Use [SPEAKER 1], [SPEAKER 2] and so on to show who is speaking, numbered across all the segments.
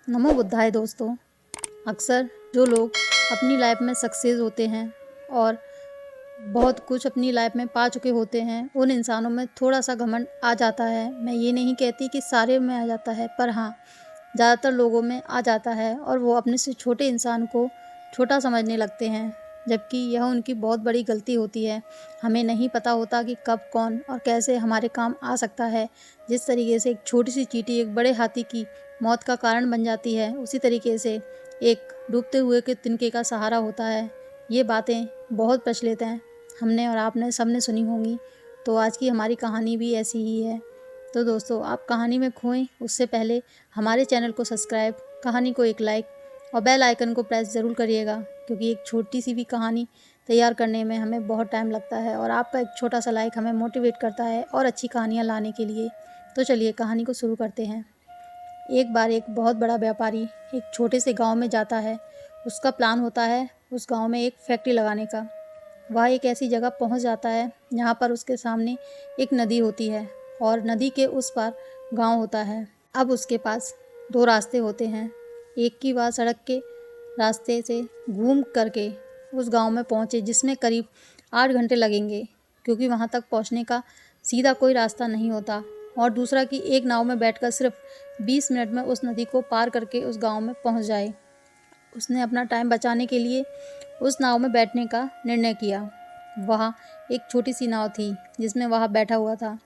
[SPEAKER 1] नमो बुद्धाय दोस्तों। अक्सर जो लोग अपनी लाइफ में सक्सेस होते हैं और बहुत कुछ अपनी लाइफ में पा चुके होते हैं, उन इंसानों में थोड़ा सा घमंड आ जाता है। मैं ये नहीं कहती कि सारे में आ जाता है, पर हाँ, ज़्यादातर लोगों में आ जाता है और वो अपने से छोटे इंसान को छोटा समझने लगते हैं, जबकि यह उनकी बहुत बड़ी गलती होती है। हमें नहीं पता होता कि कब कौन और कैसे हमारे काम आ सकता है। जिस तरीके से एक छोटी सी चींटी एक बड़े हाथी की मौत का कारण बन जाती है, उसी तरीके से एक डूबते हुए के तिनके का सहारा होता है। ये बातें बहुत प्रचलित हैं, हमने और आपने सबने सुनी होंगी। तो आज की हमारी कहानी भी ऐसी ही है। तो दोस्तों, आप कहानी में खोएं उससे पहले हमारे चैनल को सब्सक्राइब, कहानी को एक लाइक और बेल आइकन को प्रेस ज़रूर करिएगा, क्योंकि एक छोटी सी भी कहानी तैयार करने में हमें बहुत टाइम लगता है और आपका एक छोटा सा लाइक हमें मोटिवेट करता है और अच्छी कहानियाँ लाने के लिए। तो चलिए कहानी को शुरू करते हैं। एक बार एक बहुत बड़ा व्यापारी एक छोटे से गांव में जाता है। उसका प्लान होता है उस गांव में एक फैक्ट्री लगाने का। वह एक ऐसी जगह पहुंच जाता है जहां पर उसके सामने एक नदी होती है और नदी के उस पार गांव होता है। अब उसके पास दो रास्ते होते हैं। एक की वह सड़क के रास्ते से घूम करके उस गांव में पहुंचे, जिसमें करीब 8 घंटे लगेंगे, क्योंकि वहां तक पहुंचने का सीधा कोई रास्ता नहीं होता। और दूसरा कि एक नाव में बैठकर सिर्फ 20 मिनट में उस नदी को पार करके उस गांव में पहुंच जाए। उसने अपना टाइम बचाने के लिए उस नाव में बैठने का निर्णय किया। वहाँ एक छोटी सी नाव थी जिसमें वह बैठा हुआ था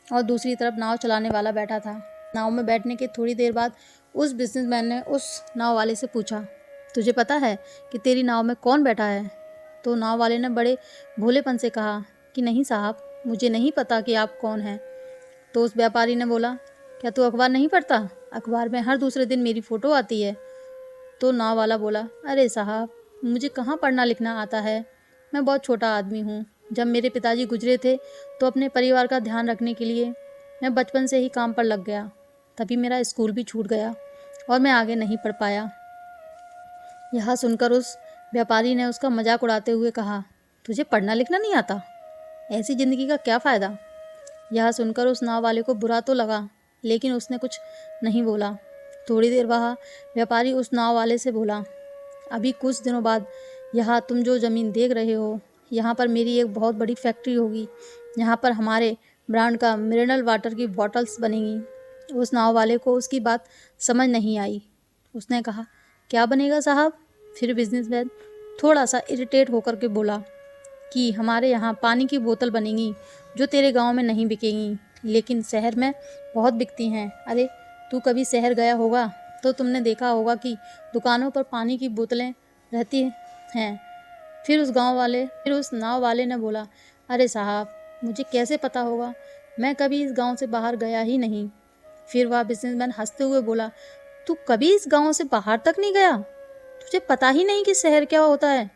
[SPEAKER 1] और दूसरी तरफ नाव चलाने वाला बैठा था। नाव में बैठने के थोड़ी देर बाद उस बिजनेसमैन ने उस नाव वाले से पूछा, तुझे पता है कि तेरी नाव में कौन बैठा है? तो नाव वाले ने बड़े भोलेपन से कहा कि नहीं साहब, मुझे नहीं पता कि आप कौन हैं। तो उस व्यापारी ने बोला, क्या तू अखबार नहीं पढ़ता? अखबार में हर दूसरे दिन मेरी फ़ोटो आती है। तो नाव वाला बोला, अरे साहब, मुझे कहाँ पढ़ना लिखना आता है, मैं बहुत छोटा आदमी हूँ। जब मेरे पिताजी गुजरे थे तो अपने परिवार का ध्यान रखने के लिए मैं बचपन से ही काम पर लग गया। तभी मेरा स्कूल भी छूट गया और मैं आगे नहीं पढ़ पाया। यह सुनकर उस व्यापारी ने उसका मजाक उड़ाते हुए कहा, तुझे पढ़ना लिखना नहीं आता? ऐसी ज़िंदगी का क्या फ़ायदा? यह सुनकर उस नाव वाले को बुरा तो लगा, लेकिन उसने कुछ नहीं बोला। थोड़ी देर वह व्यापारी उस नाव वाले से बोला, अभी कुछ दिनों बाद यहाँ तुम जो ज़मीन देख रहे हो, यहाँ पर मेरी एक बहुत बड़ी फैक्ट्री होगी। यहाँ पर हमारे ब्रांड का मिनरल वाटर की बॉटल्स बनेंगी। उस नाव वाले को उसकी बात समझ नहीं आई। उसने कहा, क्या बनेगा साहब? फिर बिजनेसमैन थोड़ा सा इरिटेट होकर के बोला कि हमारे यहाँ पानी की बोतल बनेंगी जो तेरे गांव में नहीं बिकेंगी, लेकिन शहर में बहुत बिकती हैं। अरे, तू कभी शहर गया होगा तो तुमने देखा होगा कि दुकानों पर पानी की बोतलें रहती हैं। फिर उस नाव वाले ने बोला, अरे साहब, मुझे कैसे पता होगा, मैं कभी इस गांव से बाहर गया ही नहीं। फिर वह बिजनेसमैन हंसते हुए बोला, तू कभी इस गांव से बाहर तक नहीं गया? तुझे पता ही नहीं कि शहर क्या होता है?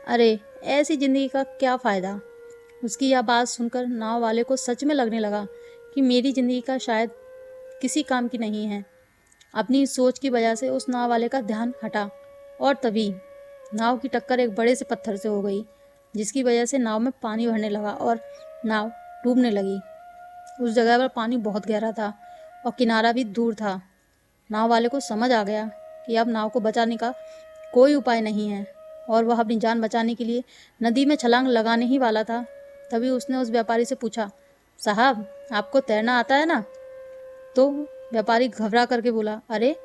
[SPEAKER 1] अरे, ऐसी ज़िंदगी का क्या फ़ायदा? उसकी यह बात सुनकर नाव वाले को सच में लगने लगा कि मेरी ज़िंदगी का शायद किसी काम की नहीं है। अपनी सोच की वजह से उस नाव वाले का ध्यान हटा और तभी नाव की टक्कर एक बड़े से पत्थर से हो गई, जिसकी वजह से नाव में पानी भरने लगा और नाव डूबने लगी। उस जगह पर पानी बहुत गहरा था और किनारा भी दूर था। नाव वाले को समझ आ गया कि अब नाव को बचाने का कोई उपाय नहीं है और वह अपनी जान बचाने के लिए नदी में छलांग लगाने ही वाला था। तभी उसने उस व्यापारी से पूछा, साहब, आपको तैरना आता है ना? तो व्यापारी घबरा करके बोला, अरे,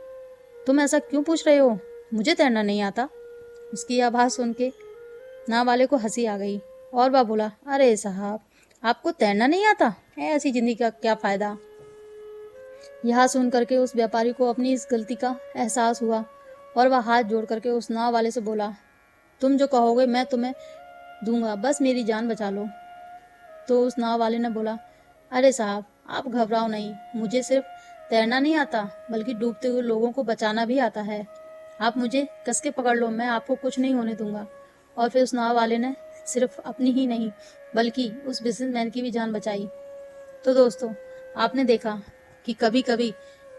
[SPEAKER 1] तुम ऐसा क्यों पूछ रहे हो? मुझे तैरना नहीं आता। उसकी यह बात सुन के नाव वाले को हंसी आ गई और वह बोला, अरे साहब, आपको तैरना नहीं आता? ऐसी ज़िंदगी का क्या फ़ायदा? यह सुन करके उस व्यापारी को अपनी इस गलती का एहसास हुआ और वह हाथ जोड़ करके उस नाव वाले से बोला, तुम जो कहोगे मैं तुम्हें दूंगा, बस मेरी जान बचा लो। तो उस नाव वाले ने बोला, अरे साहब, आप घबराओ नहीं, मुझे सिर्फ तैरना नहीं आता बल्कि डूबते हुए लोगों को बचाना भी आता है। आप मुझे कस के पकड़ लो, मैं आपको कुछ नहीं होने दूंगा। और फिर उस नाव वाले ने सिर्फ अपनी ही नहीं बल्कि उस बिजनेसमैन की भी जान बचाई। तो दोस्तों, आपने देखा कि कभी कभी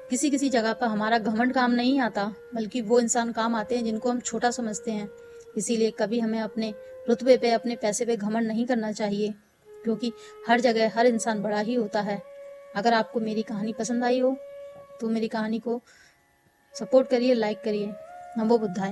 [SPEAKER 1] किसी किसी जगह पर हमारा घमंड काम नहीं आता, बल्कि वो इंसान काम आते हैं जिनको हम छोटा समझते हैं। इसीलिए कभी हमें अपने रुतबे पे, अपने पैसे पे घमंड नहीं करना चाहिए, क्योंकि हर जगह हर इंसान बड़ा ही होता है। अगर आपको मेरी कहानी पसंद आई हो तो मेरी कहानी को सपोर्ट करिए, लाइक करिए। नमो बुद्धाय।